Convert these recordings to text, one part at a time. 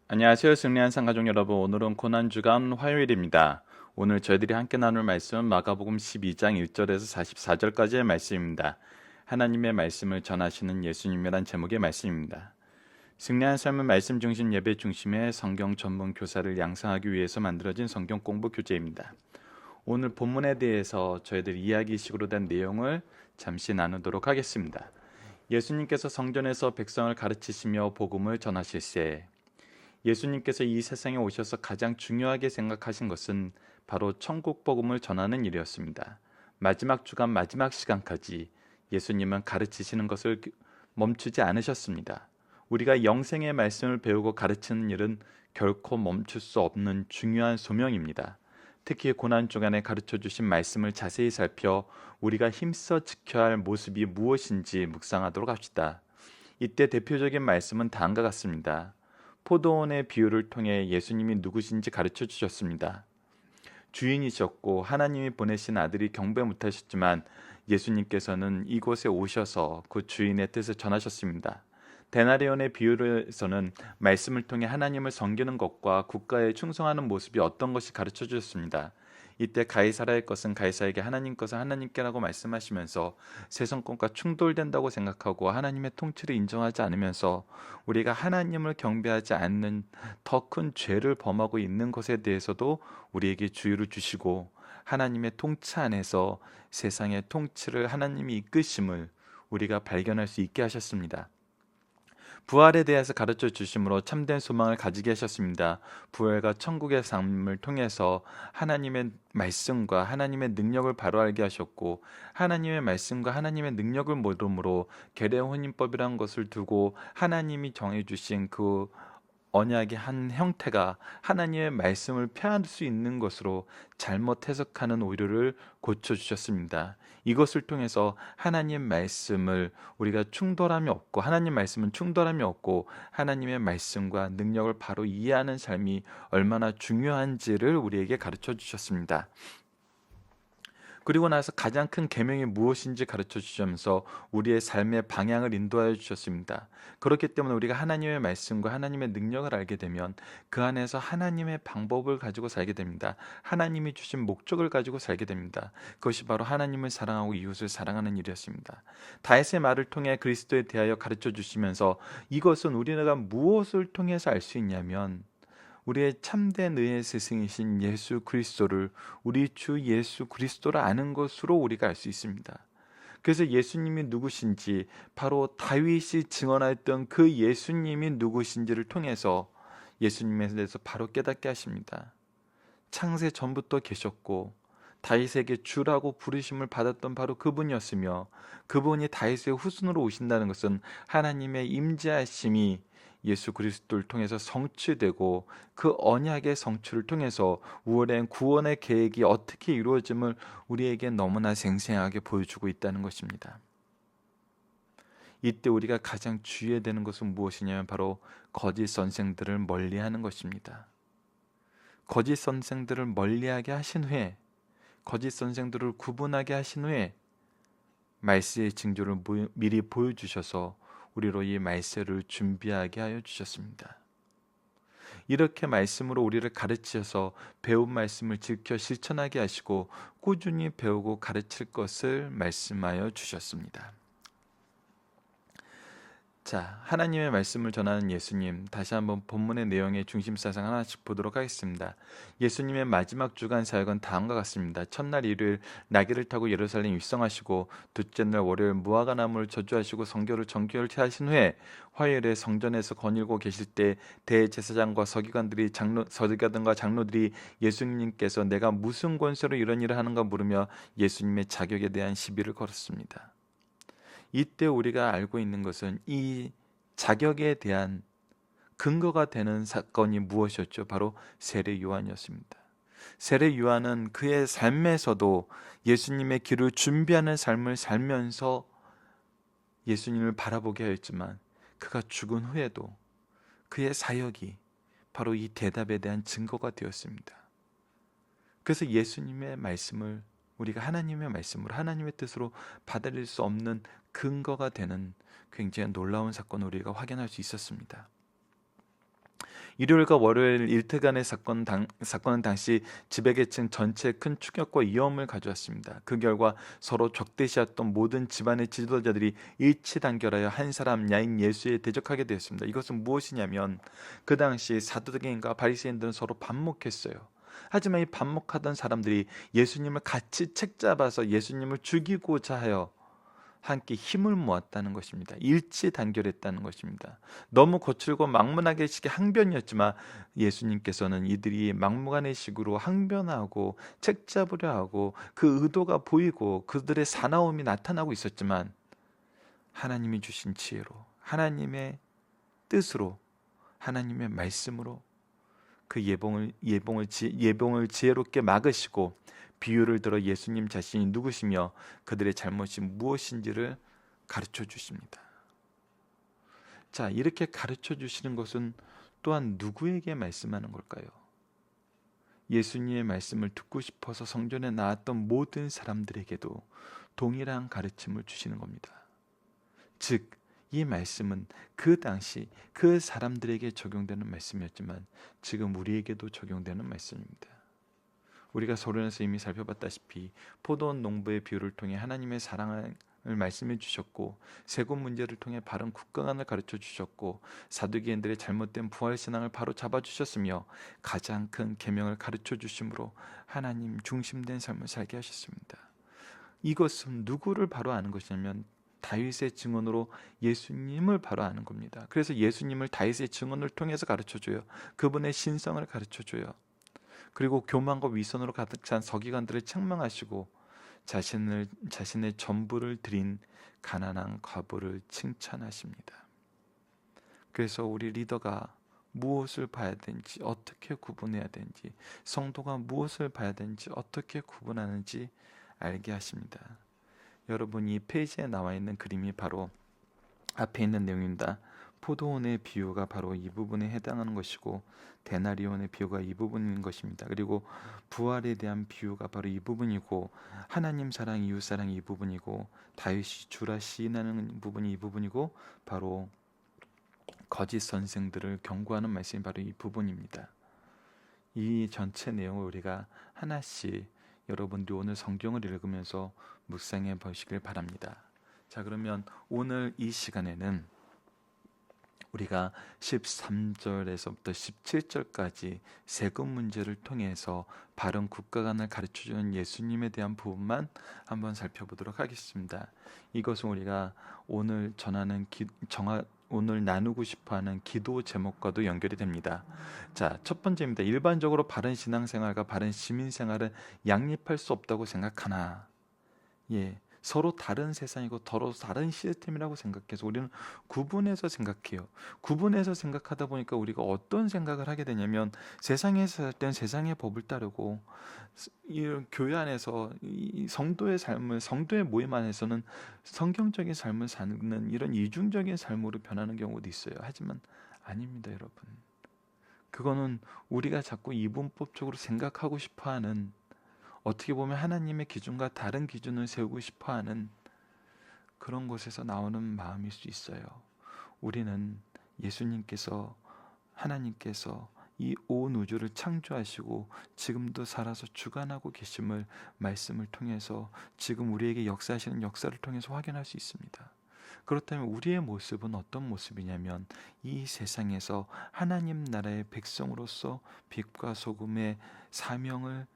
안녕하세요. 승리한 상가족 여러분. 오늘은 고난주간 화요일입니다. 오늘 저희들이 함께 나눌 말씀은 마가복음 12장 1절에서 44절까지의 말씀입니다. 하나님의 말씀을 전하시는 예수님이란 제목의 말씀입니다. 승리한 삶은 말씀 중심 예배 중심의 성경 전문 교사를 양성하기 위해서 만들어진 성경 공부 교재입니다. 오늘 본문에 대해서 저희들 이야기식으로 된 내용을 잠시 나누도록 하겠습니다. 예수님께서 성전에서 백성을 가르치시며 복음을 전하실세 예수님께서 이 세상에 오셔서 가장 중요하게 생각하신 것은 바로 천국 복음을 전하는 일이었습니다. 마지막 주간 마지막 시간까지 예수님은 가르치시는 것을 멈추지 않으셨습니다. 우리가 영생의 말씀을 배우고 가르치는 일은 결코 멈출 수 없는 중요한 소명입니다. 특히 고난 주간에 가르쳐 주신 말씀을 자세히 살펴 우리가 힘써 지켜야 할 모습이 무엇인지 묵상하도록 합시다. 이때 대표적인 말씀은 다음과 같습니다. 포도원의 비유를 통해 예수님이 누구신지 가르쳐 주셨습니다. 주인이셨고 하나님이 보내신 아들이 경배 못하셨지만 예수님께서는 이곳에 오셔서 그 주인의 뜻을 전하셨습니다. 데나리온의 비유에서는 말씀을 통해 하나님을 섬기는 것과 국가에 충성하는 모습이 어떤 것이 가르쳐 주셨습니다. 이때 가이사라의 것은 가이사에게 하나님 것은 하나님께라고 말씀하시면서 세상권과 충돌된다고 생각하고 하나님의 통치를 인정하지 않으면서 우리가 하나님을 경배하지 않는 더 큰 죄를 범하고 있는 것에 대해서도 우리에게 주의를 주시고 하나님의 통치 안에서 세상의 통치를 하나님이 이끄심을 우리가 발견할 수 있게 하셨습니다. 부활에 대해서 가르쳐 주심으로 참된 소망을 가지게 하셨습니다. 부활과 천국의 삶을 통해서 하나님의 말씀과 하나님의 능력을 바로 알게 하셨고 하나님의 말씀과 하나님의 능력을 모름으로 계례 혼인법이라는 것을 두고 하나님이 정해 주신 그 언약의 한 형태가 하나님의 말씀을 폐할 수 있는 것으로 잘못 해석하는 오류를 고쳐주셨습니다. 이것을 통해서 하나님 말씀을 우리가 충돌함이 없고 하나님 말씀은 충돌함이 없고 하나님의 말씀과 능력을 바로 이해하는 삶이 얼마나 중요한지를 우리에게 가르쳐 주셨습니다. 그리고 나서 가장 큰 계명이 무엇인지 가르쳐 주시면서 우리의 삶의 방향을 인도하여 주셨습니다. 그렇기 때문에 우리가 하나님의 말씀과 하나님의 능력을 알게 되면 그 안에서 하나님의 방법을 가지고 살게 됩니다. 하나님이 주신 목적을 가지고 살게 됩니다. 그것이 바로 하나님을 사랑하고 이웃을 사랑하는 일이었습니다. 다윗의 말을 통해 그리스도에 대하여 가르쳐 주시면서 이것은 우리가 무엇을 통해서 알 수 있냐면 우리의 참된 의의 스승이신 예수 그리스도를 우리 주 예수 그리스도를 아는 것으로 우리가 알 수 있습니다. 그래서 예수님이 누구신지 바로 다윗이 증언하였던 그 예수님이 누구신지를 통해서 예수님에 대해서 바로 깨닫게 하십니다. 창세 전부터 계셨고 다윗에게 주라고 부르심을 받았던 바로 그분이었으며 그분이 다윗의 후손으로 오신다는 것은 하나님의 임재하심이 예수 그리스도를 통해서 성취되고 그 언약의 성취를 통해서 우월한 구원의 계획이 어떻게 이루어짐을 우리에게 너무나 생생하게 보여주고 있다는 것입니다. 이때 우리가 가장 주의해야 되는 것은 무엇이냐면 바로 거짓 선생들을 멀리하는 것입니다. 거짓 선생들을 멀리하게 하신 후에 거짓 선생들을 구분하게 하신 후에 말세의 징조를 미리 보여주셔서 우리로 이 말세를 준비하게 하여 주셨습니다. 이렇게 말씀으로 우리를 가르치셔서 배운 말씀을 지켜 실천하게 하시고 꾸준히 배우고 가르칠 것을 말씀하여 주셨습니다. 자, 하나님의 말씀을 전하는 예수님, 다시 한번 본문의 내용의 중심 사상 하나씩 보도록 하겠습니다. 예수님의 마지막 주간 사역은 다음과 같습니다. 첫날 일요일 나귀를 타고 예루살렘 입성하시고 둘째 날 월요일 무화과 나무를 저주하시고 성교를 정결케 하신 후에 화요일에 성전에서 거닐고 계실 때 대제사장과 서기관과 장로들이 예수님께서 내가 무슨 권세로 이런 일을 하는가 물으며 예수님의 자격에 대한 시비를 걸었습니다. 이때 우리가 알고 있는 것은 이 자격에 대한 근거가 되는 사건이 무엇이었죠? 바로 세례 요한이었습니다. 세례 요한은 그의 삶에서도 예수님의 길을 준비하는 삶을 살면서 예수님을 바라보게 하였지만 그가 죽은 후에도 그의 사역이 바로 이 대답에 대한 증거가 되었습니다. 그래서 예수님의 말씀을 우리가 하나님의 말씀으로 하나님의 뜻으로 받아들일 수 없는 근거가 되는 굉장히 놀라운 사건을 우리가 확인할 수 있었습니다. 일요일과 월요일 일태간의 사건은 당시 지배계층 전체에 큰 충격과 위험을 가져왔습니다. 그 결과 서로 적대시했던 모든 집안의 지도자들이 일치단결하여 한 사람 야인 예수에 대적하게 되었습니다. 이것은 무엇이냐면 그 당시 사두개인과 바리새인들은 서로 반목했어요. 하지만 이 반목하던 사람들이 예수님을 같이 책잡아서 예수님을 죽이고자 하여 함께 힘을 모았다는 것입니다. 일치 단결했다는 것입니다. 너무 거칠고 막무가내 식의 항변이었지만 예수님께서는 이들이 막무가내 식으로 항변하고 책잡으려 하고 그 의도가 보이고 그들의 사나움이 나타나고 있었지만 하나님이 주신 지혜로, 하나님의 뜻으로, 하나님의 말씀으로 그 예봉을 지혜롭게 막으시고 비유를 들어 예수님 자신이 누구시며 그들의 잘못이 무엇인지를 가르쳐 주십니다. 자, 이렇게 가르쳐 주시는 것은 또한 누구에게 말씀하는 걸까요? 예수님의 말씀을 듣고 싶어서 성전에 나왔던 모든 사람들에게도 동일한 가르침을 주시는 겁니다. 즉, 이 말씀은 그 당시 그 사람들에게 적용되는 말씀이었지만 지금 우리에게도 적용되는 말씀입니다. 우리가 서론에서 이미 살펴봤다시피 포도원 농부의 비유를 통해 하나님의 사랑을 말씀해 주셨고, 세금 문제를 통해 바른 국가관을 가르쳐 주셨고, 사두개인들의 잘못된 부활신앙을 바로 잡아 주셨으며 가장 큰 계명을 가르쳐 주심으로 하나님 중심된 삶을 살게 하셨습니다. 이것은 누구를 바로 아는 것이냐면 다윗의 증언으로 예수님을 바로 아는 겁니다. 그래서 예수님을 다윗의 증언을 통해서 가르쳐줘요. 그분의 신성을 가르쳐줘요. 그리고 교만과 위선으로 가득 찬 서기관들을 책망하시고 자신의 전부를 드린 가난한 과부를 칭찬하십니다. 그래서 우리 리더가 무엇을 봐야 되는지, 어떻게 구분해야 되는지, 성도가 무엇을 봐야 되는지, 어떻게 구분하는지 알게 하십니다. 여러분, 이 페이지에 나와 있는 그림이 바로 앞에 있는 내용입니다. 포도원의 비유가 바로 이 부분에 해당하는 것이고, 데나리온의 비유가 이 부분인 것입니다. 그리고 부활에 대한 비유가 바로 이 부분이고, 하나님 사랑, 이웃 사랑이 이 부분이고, 다윗이 주라 시인하는 부분이 이 부분이고, 바로 거짓 선생들을 경고하는 말씀이 바로 이 부분입니다. 이 전체 내용을 우리가 하나씩 여러분들이 오늘 성경을 읽으면서 묵상해 보시길 바랍니다. 자, 그러면 오늘 이 시간에는 우리가 13절에서부터 17절까지 세금 문제를 통해서 바른 국가관을 가르쳐주는 예수님에 대한 부분만 한번 살펴보도록 하겠습니다. 이것은 우리가 오늘 오늘 나누고 싶어하는 기도 제목과도 연결이 됩니다. 자, 첫 번째입니다. 일반적으로 바른 신앙생활과 바른 시민생활은 양립할 수 없다고 생각하나, 서로 다른 세상이고 서로 다른 시스템이라고 생각해서 우리는 구분해서 생각해요. 구분해서 생각하다 보니까 우리가 어떤 생각을 하게 되냐면, 세상에서 살 때는 세상의 법을 따르고, 이 교회 안에서 이 성도의 모임 안에서는 성경적인 삶을 사는 이런 이중적인 삶으로 변하는 경우도 있어요. 하지만 아닙니다, 여러분. 그거는 우리가 자꾸 이분법적으로 생각하고 싶어하는, 어떻게 보면 하나님의 기준과 다른 기준을 세우고 싶어하는 그런 곳에서 나오는 마음일 수 있어요. 우리는 하나님께서 이 온 우주를 창조하시고 지금도 살아서 주관하고 계심을 말씀을 통해서, 지금 우리에게 역사하시는 역사를 통해서 확인할 수 있습니다. 그렇다면 우리의 모습은 어떤 모습이냐면, 이 세상에서 하나님 나라의 백성으로서 빛과 소금의 사명을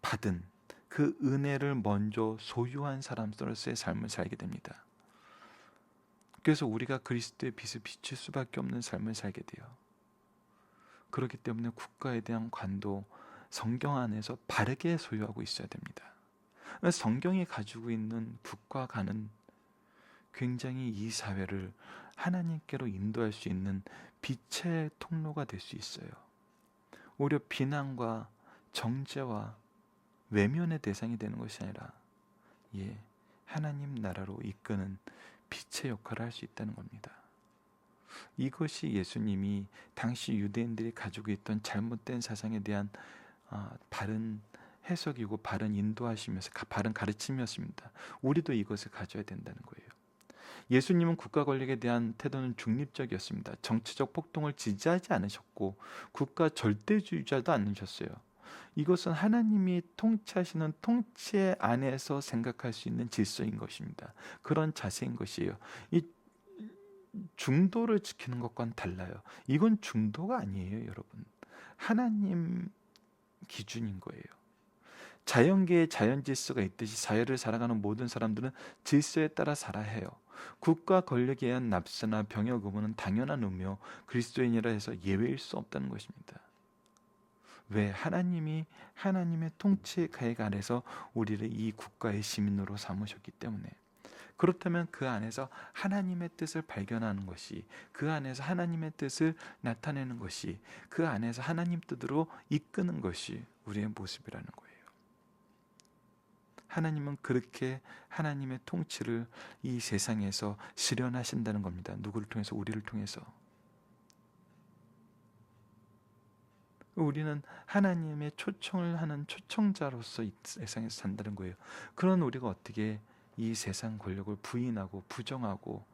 받은 그 은혜를 먼저 소유한 사람으로서의 삶을 살게 됩니다. 그래서 우리가 그리스도의 빛을 비출 수밖에 없는 삶을 살게 돼요. 그렇기 때문에 국가에 대한 관도 성경 안에서 바르게 소유하고 있어야 됩니다. 성경이 가지고 있는 빛과 관은 굉장히 이 사회를 하나님께로 인도할 수 있는 빛의 통로가 될 수 있어요. 오히려 비난과 정죄와 외면의 대상이 되는 것이 아니라 하나님 나라로 이끄는 빛의 역할을 할 수 있다는 겁니다. 이것이 예수님이 당시 유대인들이 가지고 있던 잘못된 사상에 대한 바른 해석이고 바른 인도하시면서 바른 가르침이었습니다. 우리도 이것을 가져야 된다는 거예요. 예수님은 국가 권력에 대한 태도는 중립적이었습니다. 정치적 폭동을 지지하지 않으셨고 국가 절대주의자도 아니셨어요. 이것은 하나님이 통치하시는 통치 안에서 생각할 수 있는 질서인 것입니다. 그런 자세인 것이에요. 이 중도를 지키는 것과는 달라요. 이건 중도가 아니에요, 여러분. 하나님 기준인 거예요. 자연계에 자연 질서가 있듯이 사회를 살아가는 모든 사람들은 질서에 따라 살아야 해요. 국가 권력에 의한 납세나 병역 의무는 당연한 의무요, 그리스도인이라 해서 예외일 수 없다는 것입니다. 왜? 하나님이 하나님의 통치 가액 안에서 우리를 이 국가의 시민으로 삼으셨기 때문에. 그렇다면 그 안에서 하나님의 뜻을 발견하는 것이, 그 안에서 하나님의 뜻을 나타내는 것이, 그 안에서 하나님 뜻으로 이끄는 것이 우리의 모습이라는 거예요. 하나님은 그렇게 하나님의 통치를 이 세상에서 실현하신다는 겁니다. 누구를 통해서? 우리를 통해서. 우리는 하나님의 초청을 하는 초청자로서 이 세상에서 산다는 거예요. 그런 우리가 어떻게 이 세상 권력을 부인하고 부정하고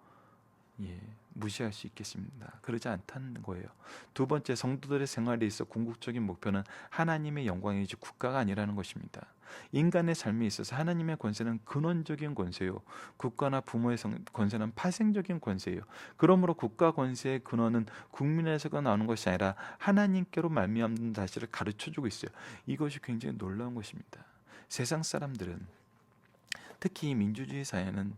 무시할 수 있겠습니다. 그러지 않다는 거예요. 두 번째, 성도들의 생활에 있어 궁극적인 목표는 하나님의 영광이지 국가가 아니라는 것입니다. 인간의 삶에 있어서 하나님의 권세는 근원적인 권세요, 국가나 부모의 권세는 파생적인 권세예요. 그러므로 국가 권세의 근원은 국민에서가 나오는 것이 아니라 하나님께로 말미암는 사실을 가르쳐주고 있어요. 이것이 굉장히 놀라운 것입니다. 세상 사람들은, 특히 이 민주주의 사회는,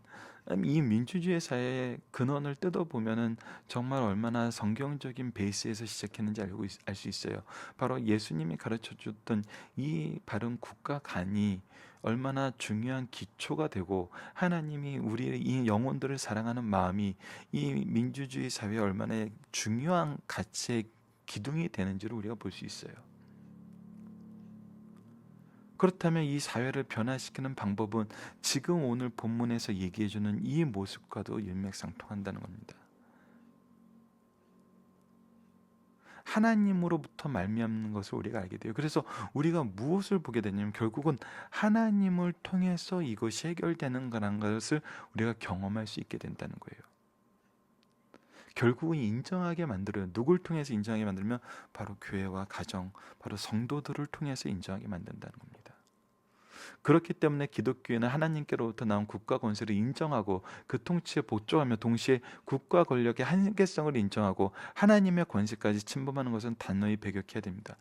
이 민주주의 사회의 근원을 뜯어보면은 정말 얼마나 성경적인 베이스에서 시작했는지 알 수 있어요. 바로 예수님이 가르쳐 줬던 이 바른 국가관이 얼마나 중요한 기초가 되고, 하나님이 우리의 이 영혼들을 사랑하는 마음이 이 민주주의 사회에 얼마나 중요한 가치의 기둥이 되는지를 우리가 볼 수 있어요. 그렇다면 이 사회를 변화시키는 방법은 지금 오늘 본문에서 얘기해주는 이 모습과도 일맥상통한다는 겁니다. 하나님으로부터 말미암는 것을 우리가 알게 돼요. 그래서 우리가 무엇을 보게 되냐면 결국은 하나님을 통해서 이것이 해결되는 거라는 것을 우리가 경험할 수 있게 된다는 거예요. 결국은 인정하게 만들어요. 누굴 통해서 인정하게 만들면 바로 교회와 가정, 바로 성도들을 통해서 인정하게 만든다는 겁니다. 그렇기 때문에 기독교회는 하나님께로부터 나온 국가 권세를 인정하고 그 통치에 복종하며 동시에 국가 권력의 한계성을 인정하고 하나님의 권세까지 침범하는 것은 단호히 배격해야 됩니다.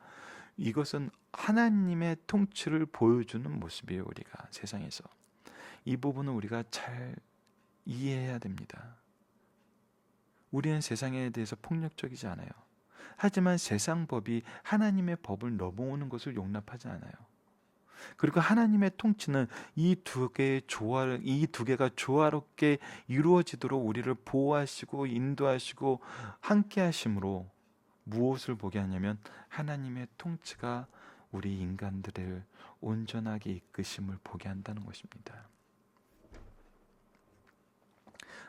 이것은 하나님의 통치를 보여주는 모습이에요. 우리가 세상에서 이 부분은 우리가 잘 이해해야 됩니다. 우리는 세상에 대해서 폭력적이지 않아요. 하지만 세상 법이 하나님의 법을 넘어오는 것을 용납하지 않아요. 그리고 하나님의 통치는 이 두 개가 조화롭게 이루어지도록 우리를 보호하시고 인도하시고 함께 하심으로 무엇을 보게 하냐면 하나님의 통치가 우리 인간들을 온전하게 이끄심을 보게 한다는 것입니다.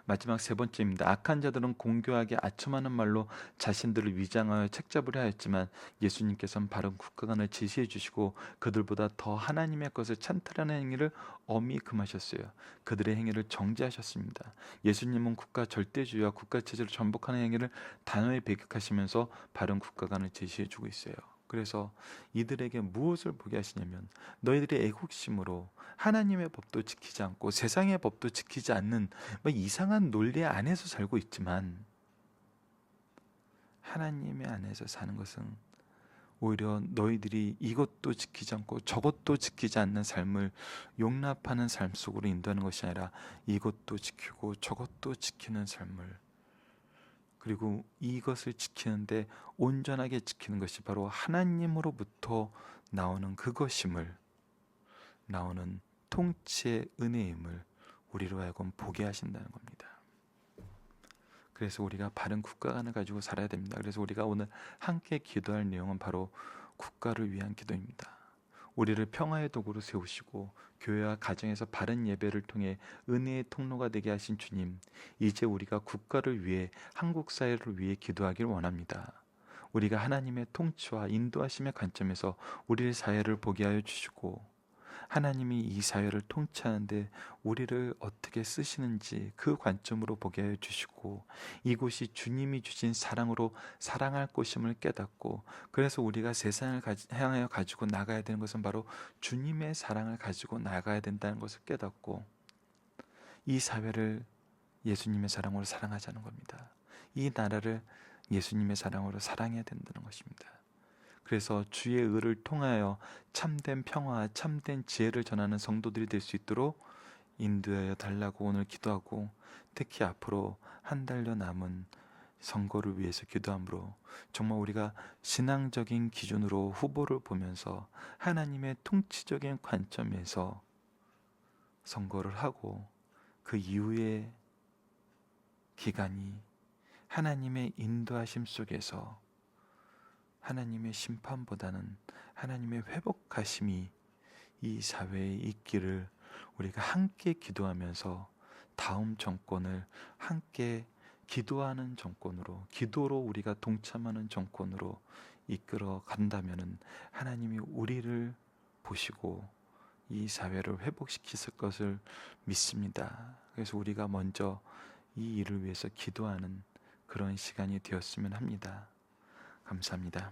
마지막 세 번째입니다. 악한 자들은 공교하게 아첨하는 말로 자신들을 위장하여 책잡으려 하였지만 예수님께서는 바른 국가관을 지시해 주시고 그들보다 더 하나님의 것을 찬탈하는 행위를 엄히 금하셨어요. 그들의 행위를 정죄하셨습니다. 예수님은 국가 절대주의와 국가 체제를 전복하는 행위를 단호히 배격하시면서 바른 국가관을 제시해 주고 있어요. 그래서 이들에게 무엇을 보게 하시냐면 너희들이 애국심으로 하나님의 법도 지키지 않고 세상의 법도 지키지 않는 이상한 논리 안에서 살고 있지만 하나님의 안에서 사는 것은 오히려 너희들이 이것도 지키지 않고 저것도 지키지 않는 삶을 용납하는 삶 속으로 인도하는 것이 아니라 이것도 지키고 저것도 지키는 삶을, 그리고 이것을 지키는데 온전하게 지키는 것이 바로 하나님으로부터 나오는 그것임을, 나오는 통치의 은혜임을 우리로 하여금 보게 하신다는 겁니다. 그래서 우리가 바른 국가관을 가지고 살아야 됩니다. 그래서 우리가 오늘 함께 기도할 내용은 바로 국가를 위한 기도입니다. 우리를 평화의 도구로 세우시고 교회와 가정에서 바른 예배를 통해 은혜의 통로가 되게 하신 주님, 이제 우리가 국가를 위해, 한국 사회를 위해 기도하길 원합니다. 우리가 하나님의 통치와 인도하심의 관점에서 우리의 사회를 보게 하여 주시고 하나님이 이 사회를 통치하는데 우리를 어떻게 쓰시는지 그 관점으로 보게 해주시고, 이곳이 주님이 주신 사랑으로 사랑할 곳임을 깨닫고, 그래서 우리가 세상을 향하여 가지고 나가야 되는 것은 바로 주님의 사랑을 가지고 나가야 된다는 것을 깨닫고, 이 사회를 예수님의 사랑으로 사랑하자는 겁니다. 이 나라를 예수님의 사랑으로 사랑해야 된다는 것입니다. 그래서 주의 의를 통하여 참된 평화와 참된 지혜를 전하는 성도들이 될 수 있도록 인도하여 달라고 오늘 기도하고, 특히 앞으로 한 달여 남은 선거를 위해서 기도함으로 정말 우리가 신앙적인 기준으로 후보를 보면서 하나님의 통치적인 관점에서 선거를 하고, 그 이후의 기간이 하나님의 인도하심 속에서 하나님의 심판보다는 하나님의 회복하심이 이 사회에 있기를 우리가 함께 기도하면서 다음 정권을 함께 기도하는 정권으로, 기도로 우리가 동참하는 정권으로 이끌어 간다면은 하나님이 우리를 보시고 이 사회를 회복시키실 것을 믿습니다. 그래서 우리가 먼저 이 일을 위해서 기도하는 그런 시간이 되었으면 합니다. 감사합니다.